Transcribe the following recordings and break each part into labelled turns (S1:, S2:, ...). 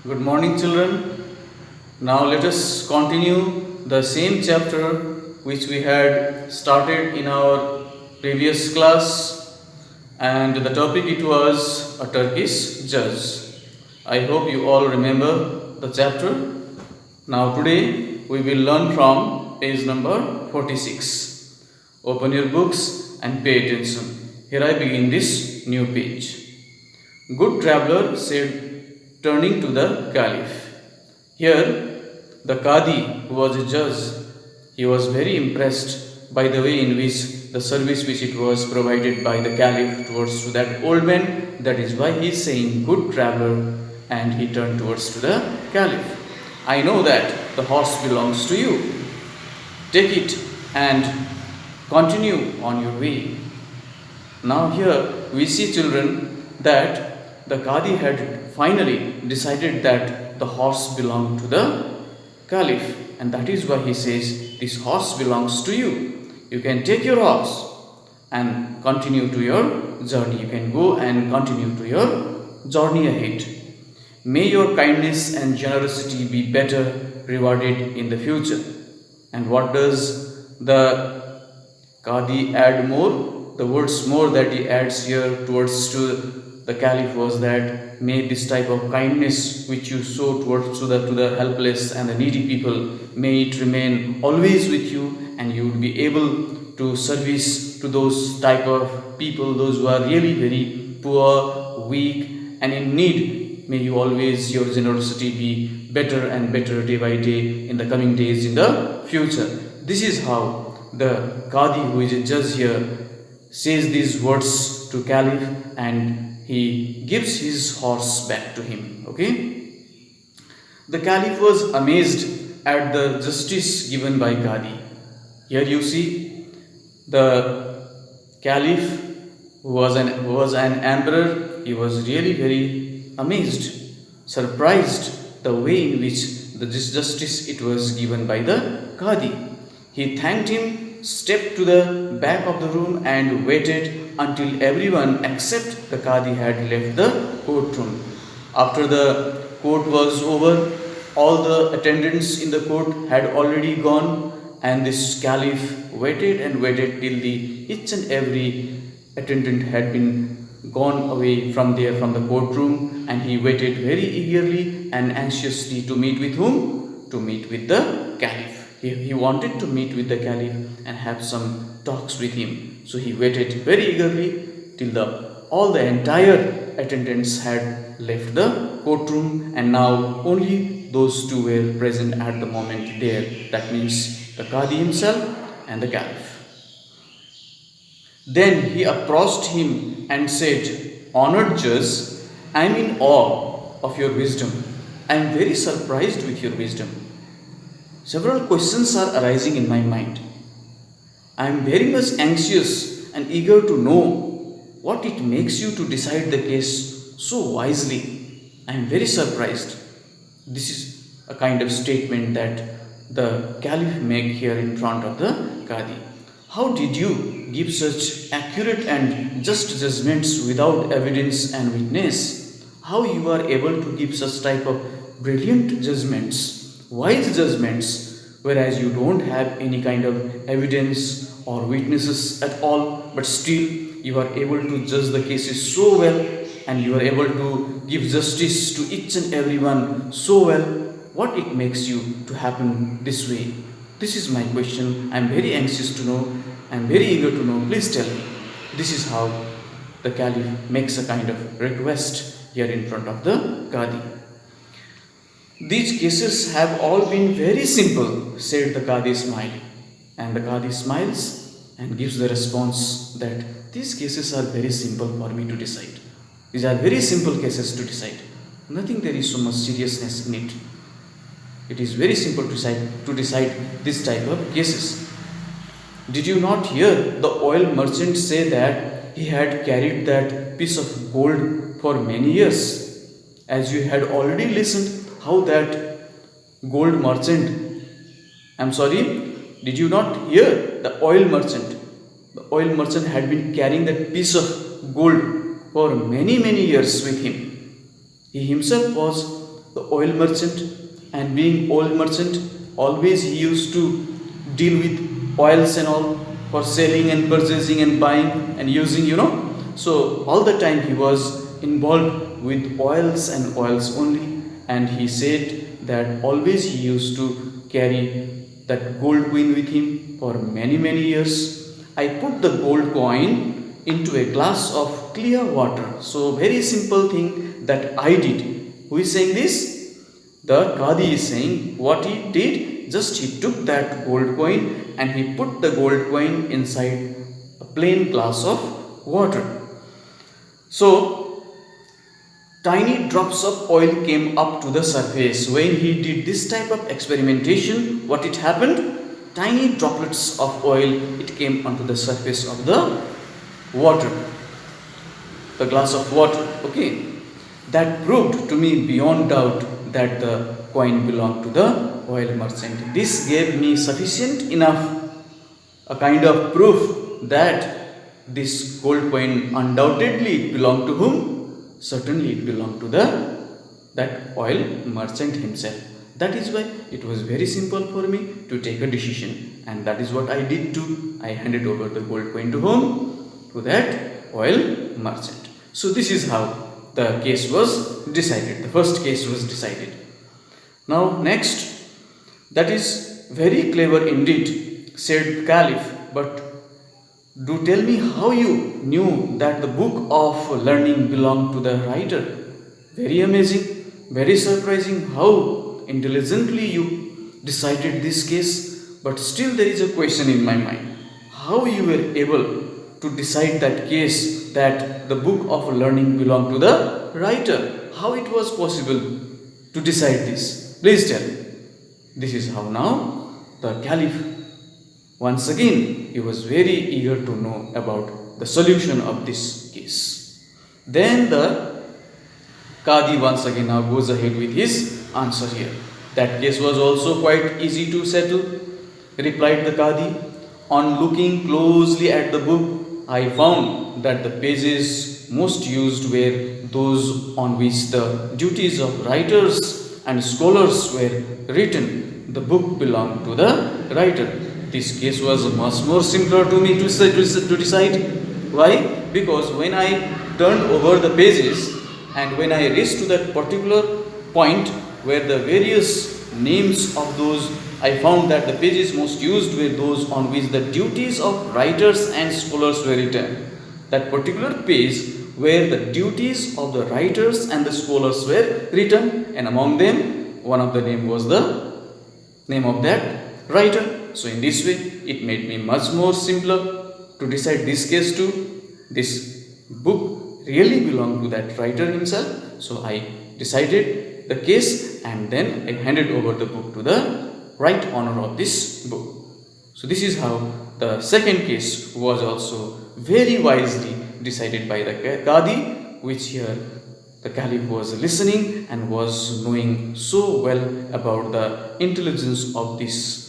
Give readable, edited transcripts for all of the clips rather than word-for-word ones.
S1: Good morning, children. Now let us continue the same chapter which we had started in our previous class, and the topic it was a Turkish judge. I hope you all remember the chapter. Now today we will learn from page number 46. Open your books and pay attention. Here I begin this new page. Good traveller said, turning to the Caliph. Here, the Qadi, who was a judge, he was very impressed by the way in which the service which it was provided by the Caliph towards to that old man. That is why he is saying, good traveller, and he turned towards to the Caliph. I know that the horse belongs to you. Take it and continue on your way. Now here we see, children, that the Qadi had finally decided that the horse belonged to the Caliph, and that is why he says, this horse belongs to you. You can take your horse and continue to your journey. You can go and continue to your journey ahead. May your kindness and generosity be better rewarded in the future. And what does the Qadi add more? The words more that he adds here towards to the Caliph was that may this type of kindness which you show towards to the helpless and the needy people, may it remain always with you, and you would be able to service to those type of people, those who are really very poor, weak and in need. May you always, your generosity be better and better day by day in the coming days in the future. This is how the Qadi, who is a judge here, says these words to Caliph, and he gives his horse back to him. Okay. The Caliph was amazed at the justice given by Qadi. Here you see the Caliph, who was an emperor. He was really very amazed, surprised the way in which this justice it was given by the Qadi. He thanked him, stepped to the back of the room and waited until everyone except the Qadi had left the courtroom. After the court was over, all the attendants in the court had already gone, and this Caliph waited and waited till each and every attendant had been gone away from the courtroom, and he waited very eagerly and anxiously to meet with whom? To meet with the Caliph. He wanted to meet with the Caliph and have some talks with him. So he waited very eagerly till all the entire attendants had left the courtroom, and now only those two were present at the moment there. That means the Qadi himself and the Caliph. Then he approached him and said, Honored judge, I am in awe of your wisdom. I am very surprised with your wisdom. Several questions are arising in my mind. I am very much anxious and eager to know what it makes you to decide the case so wisely. I am very surprised. This is a kind of statement that the Caliph make here in front of the Qadi. How did you give such accurate and just judgments without evidence and witness? How you are able to give such type of brilliant judgments, wise judgments, whereas you don't have any kind of evidence or witnesses at all, but still you are able to judge the cases so well, and you are able to give justice to each and everyone so well. What it makes you to happen this way? This is my question. I am very anxious to know. I am very eager to know. Please tell me. This is how the Caliph makes a kind of request here in front of the Qadi. These cases have all been very simple, said the Qadi smiling. And the Qadi smiles and gives the response that these cases are very simple for me to decide. These are very simple cases to decide. Nothing there is so much seriousness in it. It is very simple to decide this type of cases. Did you not hear the oil merchant say that he had carried that piece of gold for many years? As you had already listened how that gold merchant, did you not hear the oil merchant? The oil merchant had been carrying that piece of gold for many years with him. He himself was the oil merchant, and being oil merchant, always he used to deal with oils and all for selling and purchasing and buying and using, So all the time he was involved with oils and oils only, and he said that always he used to carry that gold coin with him for many years. I put the gold coin into a glass of clear water. So very simple thing that I did. Who is saying this? The Qadi is saying what he did. Just he took that gold coin and he put the gold coin inside a plain glass of water. So tiny drops of oil came up to the surface. When he did this type of experimentation, what it happened? Tiny droplets of oil, it came onto the surface of the water, the glass of water. Okay, that proved to me beyond doubt that the coin belonged to the oil merchant. This gave me sufficient enough a kind of proof that this gold coin undoubtedly belonged to whom? Certainly it belonged to that oil merchant himself. That is why it was very simple for me to take a decision, and that is what I did too. I handed over the gold coin to whom? To that oil merchant. So this is how the case was decided. The first case was decided. Now next, that is very clever indeed, said the Caliph, but do tell me how you knew that the book of learning belonged to the writer. Very amazing, very surprising how intelligently you decided this case, but still there is a question in my mind. How you were able to decide that case that the book of learning belonged to the writer? How it was possible to decide this? Please tell. This is how now the Caliph, once again, he was very eager to know about the solution of this case. Then the Qadi once again now goes ahead with his answer here. That case was also quite easy to settle, replied the Qadi. On looking closely at the book, I found that the pages most used were those on which the duties of writers and scholars were written. The book belonged to the writer. This case was much more simpler to me to decide. Why? Because when I turned over the pages and when I reached to that particular point where the various names of those, I found that the pages most used were those on which the duties of writers and scholars were written. That particular page where the duties of the writers and the scholars were written, and among them one of the name was the name of that writer. So in this way it made me much more simpler to decide this case too. This book really belonged to that writer himself. So I decided the case and then I handed over the book to the right owner of this book. So this is how the second case was also very wisely decided by the Qadi, which here the Caliph was listening and was knowing so well about the intelligence of this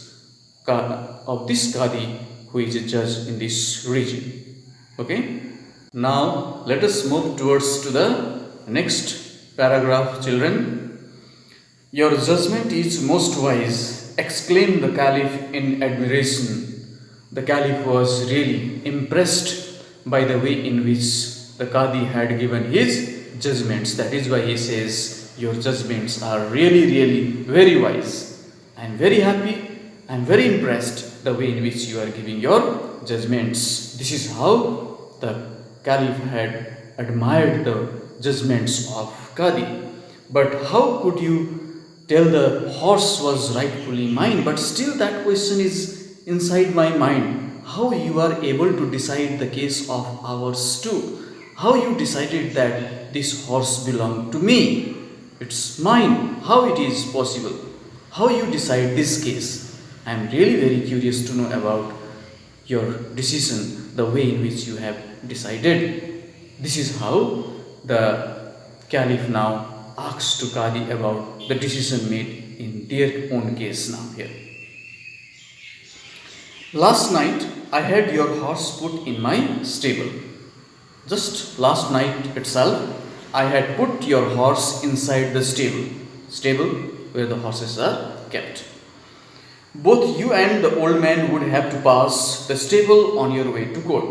S1: Qadi, who is a judge in this region. Okay. Now let us move towards to the next paragraph, children. Your judgment is most wise, exclaimed the Caliph in admiration. The Caliph was really impressed by the way in which the Qadi had given his judgments. That is why he says, your judgments are really very wise. I am very happy, I am very impressed the way in which you are giving your judgments. This is how the Caliph had admired the judgments of Qadi. But how could you tell the horse was rightfully mine? But still that question is inside my mind. How you are able to decide the case of ours too? How you decided that this horse belonged to me? It's mine. How it is possible? How you decide this case? I am really very curious to know about your decision, the way in which you have decided. This is how the Caliph now asks to Qadi about the decision made in their own case now here. Last night I had your horse put in my stable. Just last night itself I had put your horse inside the stable. stable where the horses are kept. Both you and the old man would have to pass the stable on your way to court.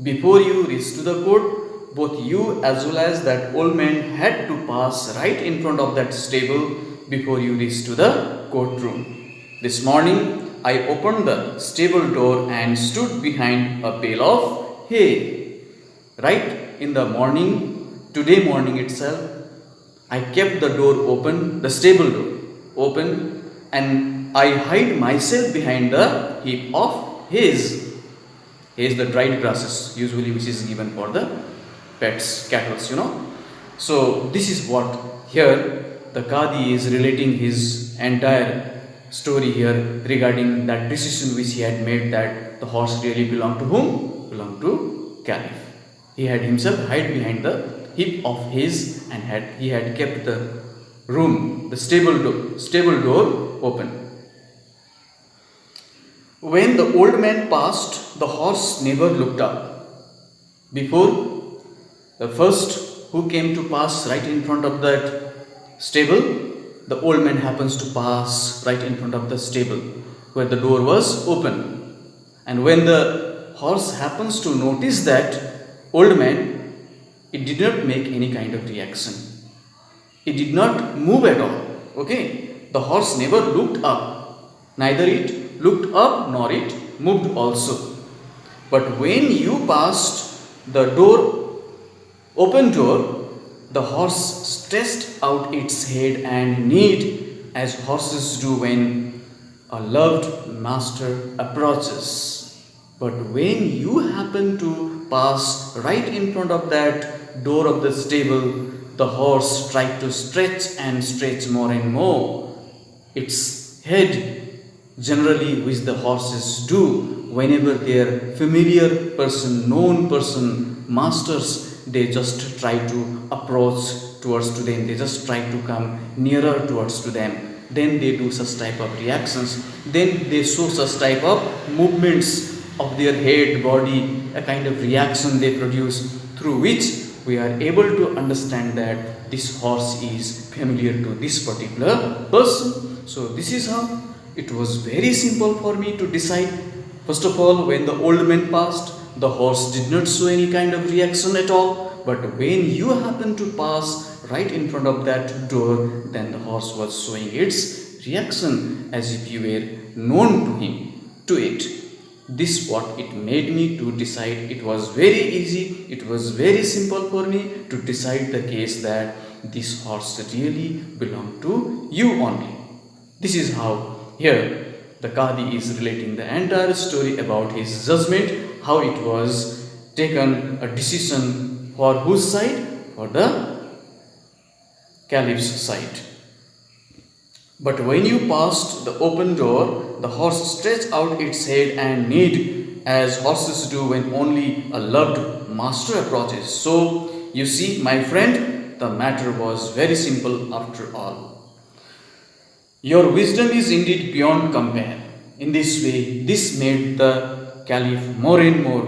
S1: Before you reach to the court, both you as well as that old man had to pass right in front of that stable before you reach to the courtroom. This morning, I opened the stable door and stood behind a bale of hay. Right in the morning, today morning itself, I kept the door open, the stable door open, and I hid myself behind the heap of hay. Hay is the dried grasses, usually which is given for the pets, cattle, So this is what here the Qadi is relating his entire story here regarding that decision which he had made that the horse really belonged to whom? Belonged to Caliph. He had himself hid behind the heap of his and he had kept the room, the stable door open. When the old man passed, the horse never looked up. Before, the first who came to pass right in front of that stable, the old man happens to pass right in front of the stable where the door was open. And when the horse happens to notice that old man, it did not make any kind of reaction. It did not move at all. Okay? The horse never looked up. Neither it looked up nor it moved also. But when you passed the door, open door, the horse stretched out its head and neighed as horses do when a loved master approaches. But when you happen to pass right in front of that door of the stable, the horse tried to stretch and stretch more and more. Its head, generally which the horses do whenever their familiar person, known person, masters, they just try to approach towards to them, they just try to come nearer towards to them. Then they do such type of reactions, then they show such type of movements of their head, body, a kind of reaction they produce through which we are able to understand that this horse is familiar to this particular person. So this is how it was very simple for me to decide. First of all, when the old man passed, the horse did not show any kind of reaction at all. But when you happen to pass right in front of that door, then the horse was showing its reaction as if you were known to him, to it. This what it made me to decide. It was very easy, it was very simple for me to decide the case that this horse really belonged to you only. This is how here the Qadi is relating the entire story about his judgment, how it was taken a decision for whose side? For the Caliph's side. But when you passed the open door, the horse stretched out its head and neighed as horses do when only a loved master approaches. So, you see, my friend, the matter was very simple after all. Your wisdom is indeed beyond compare. In this way, this made the Caliph more and more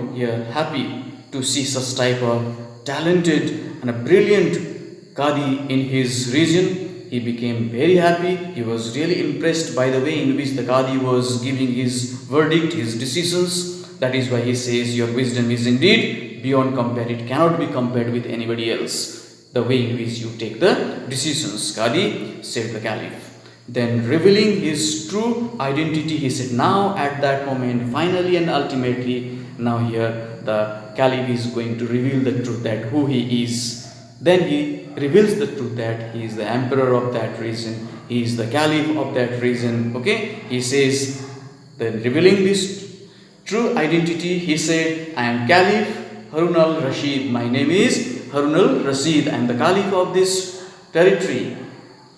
S1: happy to see such type of talented and a brilliant Qadi in his region. He became very happy. He was really impressed by the way in which the Qadi was giving his verdict, his decisions. That is why he says, your wisdom is indeed beyond compare. It cannot be compared with anybody else. The way in which you take the decisions, Qadi, said the Caliph. Then revealing his true identity, he said, now at that moment, finally and ultimately, now here the Caliph is going to reveal the truth that who he is. Then he reveals the truth that he is the emperor of that region, he is the Caliph of that region. Okay, he says, then revealing this true identity, he said, I am Caliph Harun al-Rashid. My name is Harun al-Rashid. I am the Caliph of this territory.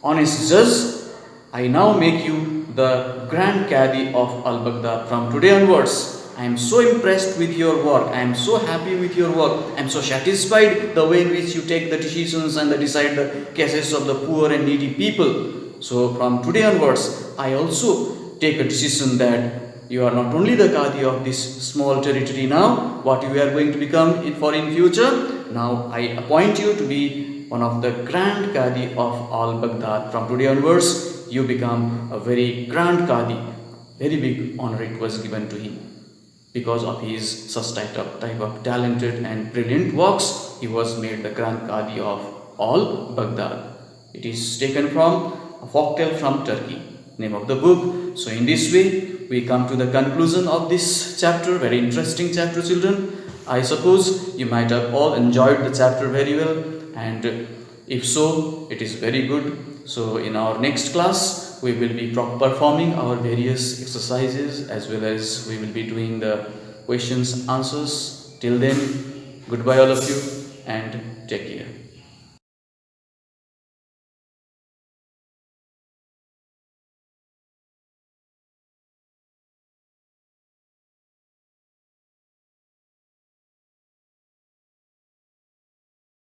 S1: Honest judge, I now make you the Grand Qadi of Al-Baghdad. From today onwards, I am so impressed with your work. I am so happy with your work. I am so satisfied the way in which you take the decisions and decide the cases of the poor and needy people. So from today onwards, I also take a decision that you are not only the Qadi of this small territory now, what you are going to become in future. Now I appoint you to be one of the grand Qadi of all Baghdad. From today onwards, you become a very grand Qadi. Very big honor it was given to him. Because of his such type of talented and brilliant works, he was made the grand Qadi of all Baghdad. It is taken from a folktale from Turkey, name of the book. So in this way, we come to the conclusion of this chapter, very interesting chapter, children. I suppose you might have all enjoyed the chapter very well, and if so, it is very good. So in our next class, we will be performing our various exercises, as well as we will be doing the questions answers. Till then, goodbye all of you, and take care.